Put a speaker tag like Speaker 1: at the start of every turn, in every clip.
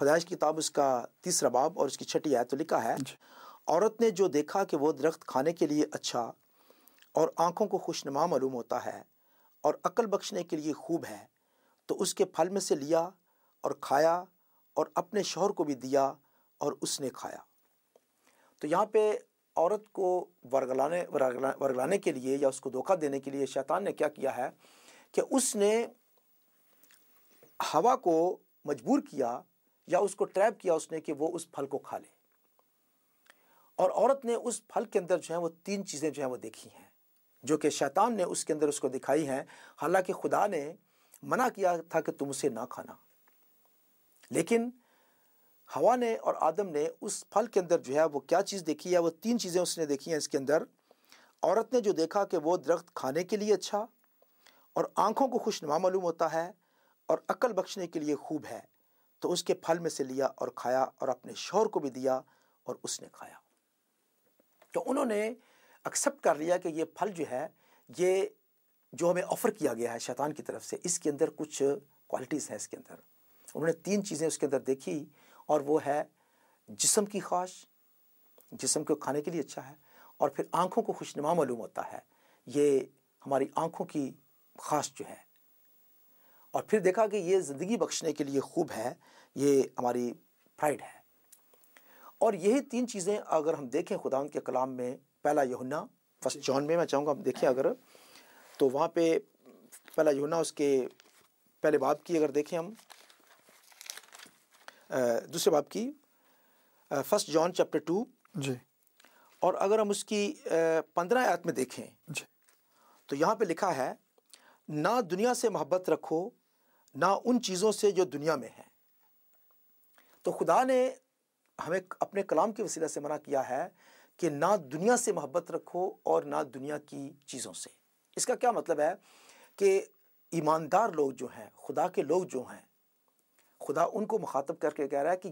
Speaker 1: پیدائش کی کتاب اس کا 3 باب اور اس کی 6 آیت تو لکھا ہے، عورت نے جو دیکھا کہ وہ درخت کھانے کے لیے اچھا اور آنکھوں کو خوشنما معلوم ہوتا ہے اور عقل بخشنے کے لیے خوب ہے، تو اس کے پھل میں سے لیا اور کھایا اور اپنے شوہر کو بھی دیا اور اس نے کھایا۔ تو یہاں پہ عورت کو ورگلانے کے لیے یا اس کو دھوکہ دینے کے لیے شیطان نے کیا کیا ہے کہ اس نے ہوا کو مجبور کیا یا اس کو ٹریپ کیا اس نے کہ وہ اس پھل کو کھا لے، اور عورت نے اس پھل کے اندر جو ہے وہ 3 چیزیں جو ہیں وہ دیکھی ہیں جو کہ شیطان نے اس کے اندر اس کو دکھائی ہیں، حالانکہ خدا نے منع کیا تھا کہ تم اسے نہ کھانا، لیکن ہوا نے اور آدم نے اس پھل کے اندر جو ہے وہ کیا چیز دیکھی ہے؟ وہ 3 چیزیں اس نے دیکھی ہیں اس کے اندر۔ عورت نے جو دیکھا کہ وہ درخت کھانے کے لیے اچھا اور آنکھوں کو خوشنما معلوم ہوتا ہے اور عقل بخشنے کے لیے خوب ہے، تو اس کے پھل میں سے لیا اور کھایا اور اپنے شوہر کو بھی دیا اور اس نے کھایا۔ تو انہوں نے ایکسیپٹ کر لیا کہ یہ پھل جو ہے، یہ جو ہمیں آفر کیا گیا ہے شیطان کی طرف سے، اس کے اندر کچھ کوالٹیز ہیں۔ اس کے اندر انہوں نے 3 چیزیں اس کے اندر دیکھی، اور وہ ہے جسم کی خواہش، جسم کو کھانے کے لیے اچھا ہے، اور پھر آنکھوں کو خوشنما معلوم ہوتا ہے، یہ ہماری آنکھوں کی خواہش جو ہے، اور پھر دیکھا کہ یہ زندگی بخشنے کے لیے خوب ہے، یہ ہماری پرائڈ ہے۔ اور یہی 3 چیزیں اگر ہم دیکھیں خداوند کے کلام میں، پہلا یوحنا 1 جان میں چاہوں گا ہم دیکھیں اگر، تو وہاں پہ پہلا یوحنا اس کے پہلے باب کی اگر دیکھیں ہم، دوسرے باب کی 1 جان چیپٹر 2
Speaker 2: جی،
Speaker 1: اور اگر ہم اس کی 15 آیت میں دیکھیں
Speaker 2: جی،
Speaker 1: تو یہاں پہ لکھا ہے، نہ دنیا سے محبت رکھو نہ ان چیزوں سے جو دنیا میں ہیں۔ تو خدا نے ہمیں اپنے کلام کے وسیلہ سے منع کیا ہے کہ نہ دنیا سے محبت رکھو اور نہ دنیا کی چیزوں سے۔ اس کا کیا مطلب ہے کہ ایماندار لوگ جو ہیں، خدا کے لوگ جو ہیں، خدا ان کو مخاطب کر کے کہہ رہا ہے کہ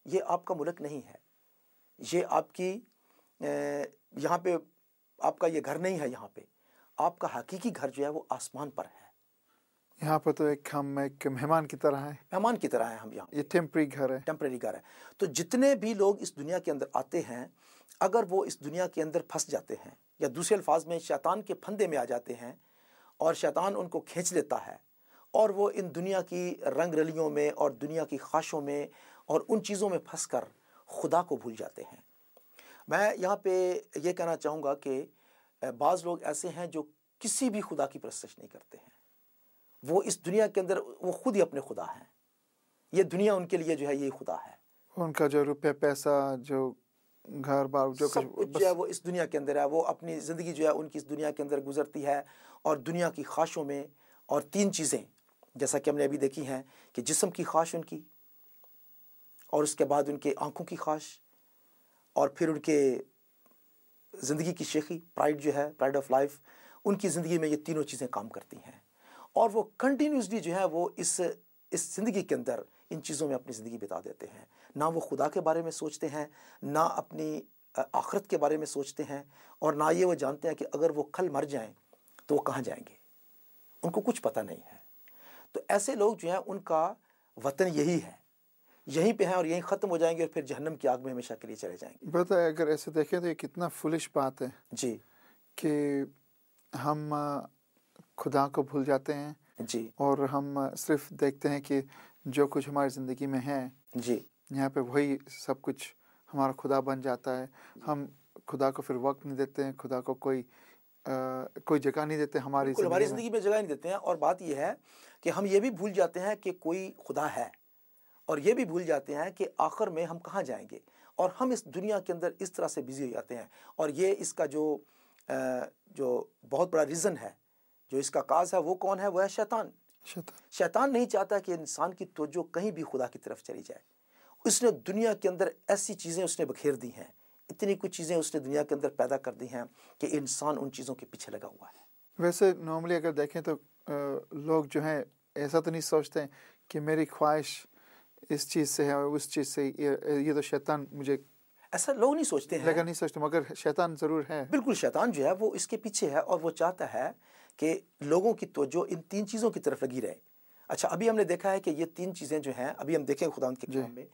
Speaker 1: یہ آپ کا ملک نہیں ہے، یہ آپ کی یہاں پہ آپ کا یہ گھر نہیں ہے، یہاں پہ آپ کا حقیقی گھر جو ہے وہ آسمان پر ہے۔
Speaker 2: یہاں پر تو ہم ایک مہمان کی طرح ہیں،
Speaker 1: مہمان کی طرح ہیں ہم یہاں،
Speaker 2: یہ ٹیمپری گھر ہے،
Speaker 1: ٹیمپریری گھر ہے۔ تو جتنے بھی لوگ اس دنیا کے اندر آتے ہیں، اگر وہ اس دنیا کے اندر پھنس جاتے ہیں، یا دوسرے الفاظ میں شیطان کے پھندے میں آ جاتے ہیں، اور شیطان ان کو کھینچ لیتا ہے، اور وہ ان دنیا کی رنگ رلیوں میں اور دنیا کی خواہشوں میں اور ان چیزوں میں پھنس کر خدا کو بھول جاتے ہیں۔ میں یہاں پہ یہ کہنا چاہوں گا کہ بعض لوگ ایسے ہیں جو کسی بھی خدا کی پرستش نہیں کرتے ہیں، وہ اس دنیا کے اندر وہ خود ہی اپنے خدا ہیں، یہ دنیا ان کے لیے جو ہے یہ خدا ہے،
Speaker 2: ان کا جو روپے پیسہ، جو گھر بار، جو
Speaker 1: سب کچھ جو ہے وہ اس دنیا کے اندر ہے، وہ اپنی زندگی جو ہے ان کی اس دنیا کے اندر گزرتی ہے، اور دنیا کی خواہشوں میں۔ اور 3 چیزیں جیسا کہ ہم نے ابھی دیکھی ہیں کہ جسم کی خواہش ان کی، اور اس کے بعد ان کے آنکھوں کی خواہش، اور پھر ان کے زندگی کی شیخی، پرائڈ جو ہے، پرائڈ آف لائف، ان کی زندگی میں یہ تینوں چیزیں کام کرتی ہیں، اور وہ کنٹینیوسلی جو ہے وہ اس زندگی کے اندر ان چیزوں میں اپنی زندگی بتا دیتے ہیں۔ نہ وہ خدا کے بارے میں سوچتے ہیں، نہ اپنی آخرت کے بارے میں سوچتے ہیں، اور نہ یہ وہ جانتے ہیں کہ اگر وہ کل مر جائیں تو وہ کہاں جائیں گے، ان کو کچھ پتہ نہیں ہے۔ تو ایسے لوگ جو ہیں ان کا وطن یہی ہے، یہیں پہ ہیں، اور یہیں ختم ہو جائیں گے، اور پھر جہنم کی آگ میں ہمیشہ کے لیے چلے جائیں گے۔
Speaker 2: بتا، اگر ایسے دیکھیں تو یہ کتنا فولش بات ہے
Speaker 1: جی
Speaker 2: کہ ہم خدا کو بھول جاتے ہیں،
Speaker 1: جی
Speaker 2: اور ہم صرف دیکھتے ہیں کہ جو کچھ ہماری زندگی میں ہے
Speaker 1: جی
Speaker 2: یہاں پہ وہی سب کچھ ہمارا خدا بن جاتا ہے۔ ہم خدا کو پھر وقت نہیں دیتے ہیں، خدا کو کوئی جگہ نہیں دیتے ہماری
Speaker 1: زندگی میں جگہ نہیں دیتے ہیں۔ اور بات یہ ہے کہ ہم یہ بھی بھول جاتے ہیں کہ کوئی خدا ہے، اور یہ بھی بھول جاتے ہیں کہ آخر میں ہم کہاں جائیں گے، اور ہم اس دنیا کے اندر اس طرح سے بزی ہو جاتے ہیں۔ اور یہ اس کا جو بہت بڑا ریزن ہے، جو اس کا کاز ہے، وہ کون ہے؟ وہ ہے شیطان۔ شیطان نہیں چاہتا کہ انسان کی توجہ کہیں بھی خدا کی طرف چلی جائے۔ اس نے دنیا کے اندر ایسی چیزیں اس نے بکھیر دی ہیں، اتنی کچھ چیزیں اس نے دنیا کے اندر پیدا کر دی ہیں کہ انسان ان چیزوں کے پیچھے لگا ہوا ہے۔
Speaker 2: ویسے نارملی اگر دیکھیں تو لوگ جو ہیں ایسا تو نہیں سوچتے ہیں کہ میری خواہش اس چیز سے ہے اور اس چیز سے، یہ تو شیطان مجھے،
Speaker 1: ایسا لوگ نہیں سوچتے ہیں،
Speaker 2: لگا نہیں سوچتے، مگر شیطان ضرور ہے۔
Speaker 1: بالکل شیطان جو ہے وہ اس کے پیچھے ہے، اور وہ چاہتا ہے کہ لوگوں کی توجہ ان 3 چیزوں کی طرف لگی رہے۔ اچھا ابھی ہم نے دیکھا ہے کہ یہ 3 چیزیں جو ہیں ابھی ہم دیکھیں خداوند کے کلام میں،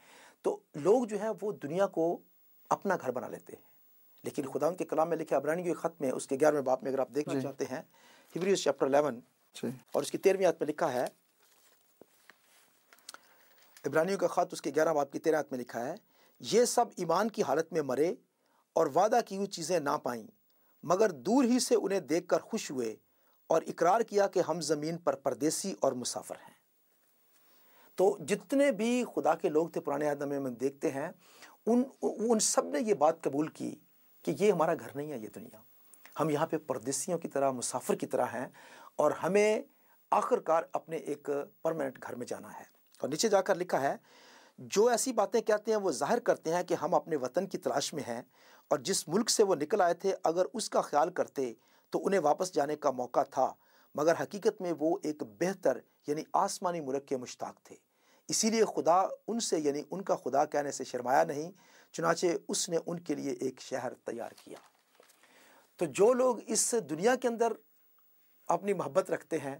Speaker 1: تو لوگ جو ہیں وہ دنیا کو اپنا گھر بنا لیتے ہیں، لیکن خداوند کے کلام میں لکھا عبرانیوں کے خط میں اس کے 11ویں باب میں اگر آپ دیکھنا چاہتے ہیں ہیبریز چیپٹر 11 اور اس کی 13ویں آیت میں لکھا ہے، عبرانیوں کا خط اس کے 11 باب کی 13 آیت میں لکھا ہے، یہ سب ایمان کی حالت میں مرے اور وعدہ کی ہوئی چیزیں نہ پائیں، مگر دور ہی سے انہیں دیکھ کر خوش ہوئے اور اقرار کیا کہ ہم زمین پر پردیسی اور مسافر ہیں۔ تو جتنے بھی خدا کے لوگ تھے پرانے عہد میں دیکھتے ہیں، ان سب نے یہ بات قبول کی کہ یہ ہمارا گھر نہیں ہے، یہ دنیا، ہم یہاں پہ پردیسیوں کی طرح، مسافر کی طرح ہیں، اور ہمیں آخر کار اپنے ایک پرماننٹ گھر میں جانا ہے۔ اور نیچے جا کر لکھا ہے، جو ایسی باتیں کہتے ہیں وہ ظاہر کرتے ہیں کہ ہم اپنے وطن کی تلاش میں ہیں، اور جس ملک سے وہ نکل آئے تھے اگر اس کا خیال کرتے تو انہیں واپس جانے کا موقع تھا، مگر حقیقت میں وہ ایک بہتر یعنی آسمانی ملک کے مشتاق تھے، اسی لیے خدا ان سے یعنی ان کا خدا کہنے سے شرمایا نہیں، چنانچہ اس نے ان کے لیے ایک شہر تیار کیا۔ تو جو لوگ اس دنیا کے اندر اپنی محبت رکھتے ہیں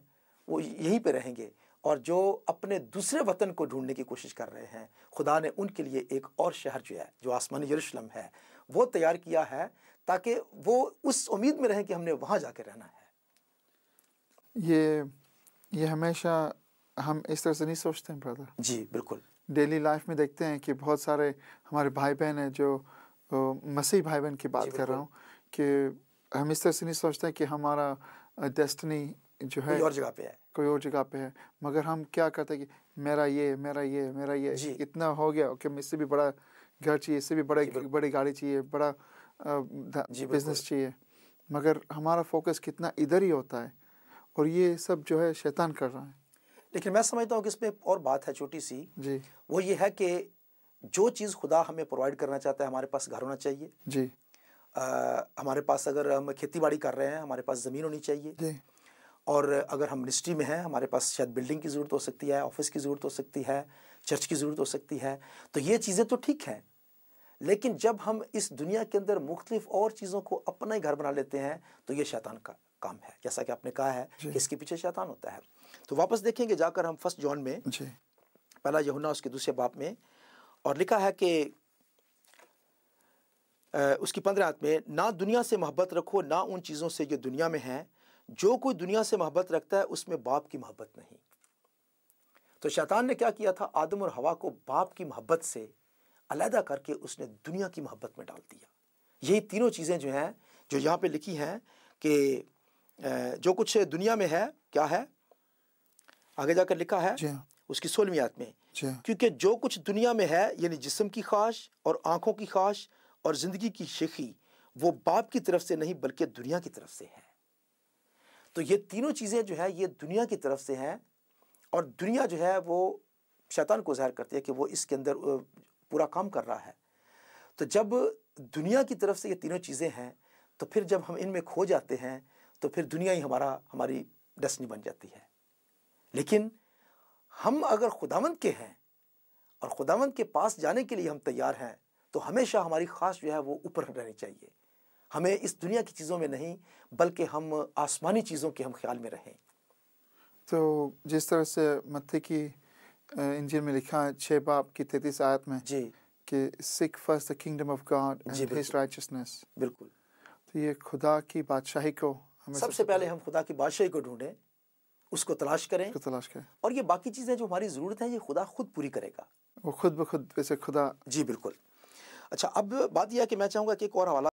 Speaker 1: وہ یہیں پہ رہیں گے، اور جو اپنے دوسرے وطن کو ڈھونڈنے کی کوشش کر رہے ہیں، خدا نے ان کے لیے ایک اور شہر جو ہے، جو آسمانی یروشلم ہے، وہ تیار کیا ہے، تاکہ وہ اس امید میں رہیں کہ ہم نے وہاں جا کے رہنا ہے۔
Speaker 2: یہ ہمیشہ ہم اس طرح سے نہیں سوچتے ہیں برادر۔
Speaker 1: جی بالکل،
Speaker 2: ڈیلی لائف میں دیکھتے ہیں کہ بہت سارے ہمارے بھائی بہن ہیں، جو مسیح بھائی بہن کی بات کر رہا ہوں، کہ ہم اس طرح سے نہیں سوچتے ہیں کہ ہمارا ڈیسٹنی جو ہے کوئی اور جگہ پہ ہے، مگر ہم کیا کرتے ہیں کہ میرا یہ اتنا ہو گیا کہ اس سے بھی بڑا گھر چاہیے، اس سے بھی بڑی گاڑی چاہیے، بڑا بزنس چاہیے، مگر ہمارا فوکس کتنا ادھر ہی ہوتا ہے، اور یہ سب جو ہے شیطان کر رہا ہے۔
Speaker 1: لیکن میں سمجھتا ہوں کہ اس میں اور بات ہے چھوٹی سی، وہ یہ ہے کہ جو چیز خدا ہمیں پرووائڈ کرنا چاہتا ہے، ہمارے پاس گھر ہونا چاہیے، ہمارے پاس اگر ہم کھیتی باڑی کر رہے ہیں ہمارے پاس زمین ہونی چاہیے، اور اگر ہم منسٹری میں ہیں ہمارے پاس شاید بلڈنگ کی ضرورت ہو سکتی ہے، آفس کی ضرورت ہو سکتی ہے، چرچ کی ضرورت ہو سکتی ہے، تو یہ چیزیں تو ٹھیک ہیں، لیکن جب ہم اس دنیا کے اندر مختلف اور چیزوں کو اپنا ہی گھر بنا لیتے ہیں تو یہ شیطان کا کام ہے، جیسا کہ آپ نے کہا ہے کہ اس کے پیچھے شیطان ہوتا ہے۔ تو واپس دیکھیں گے جا کر ہم 1 جون میں، پہلا یوحنا اس کے 2 باب میں، اور لکھا ہے کہ اس کی 15 آیت میں، نہ دنیا سے محبت رکھو نہ ان چیزوں سے جو دنیا میں ہیں، جو کوئی دنیا سے محبت رکھتا ہے اس میں باپ کی محبت نہیں۔ تو شیطان نے کیا کیا تھا، آدم اور حوا کو باپ کی محبت سے علیحدہ کر کے اس نے دنیا کی محبت میں ڈال دیا۔ یہی تینوں چیزیں جو ہیں جو یہاں پہ لکھی ہیں کہ جو کچھ دنیا میں ہے، کیا ہے، آگے جا کر لکھا ہے اس کی 16ویں آیت میں، کیونکہ جو کچھ دنیا میں ہے یعنی جسم کی خواہش اور آنکھوں کی خواہش اور زندگی کی شیخی، وہ باپ کی طرف سے نہیں بلکہ دنیا کی طرف سے ہے۔ تو یہ تینوں چیزیں جو ہے یہ دنیا کی طرف سے ہیں، اور دنیا جو ہے وہ شیطان کو ظاہر کرتی ہے کہ وہ اس کے اندر پورا کام کر رہا ہے۔ تو جب دنیا کی طرف سے یہ تینوں چیزیں ہیں تو پھر جب ہم ان میں کھو جاتے ہیں تو پھر دنیا ہی ہماری ڈیسٹنی بن جاتی ہے۔ لیکن ہم اگر خداوند کے ہیں اور خداوند کے پاس جانے کے لیے ہم تیار ہیں تو ہمیشہ ہماری خواہش جو ہے وہ اوپر رہنی چاہیے، ہمیں اس دنیا کی چیزوں میں نہیں بلکہ ہم آسمانی چیزوں کے ہم خیال میں رہیں۔
Speaker 2: تو جس طرح سے متی کی انجیل میں لکھا ہے 6 باب کی 33 آیت میں کہ seek first the kingdom of God and his righteousness،
Speaker 1: بالکل،
Speaker 2: تو یہ خدا کی بادشاہی کو ہمیں
Speaker 1: سب سے پہلے ہم خدا کی بادشاہی کو ڈھونڈیں، اس کو تلاش کریں، اور یہ باقی چیزیں جو ہماری ضرورت ہیں یہ خدا خود پوری کرے گا،
Speaker 2: وہ خود بخود ویسے خدا۔
Speaker 1: جی بالکل۔ اچھا اب بات یہ ہے کہ میں چاہوں گا کہ ایک اور حوالہ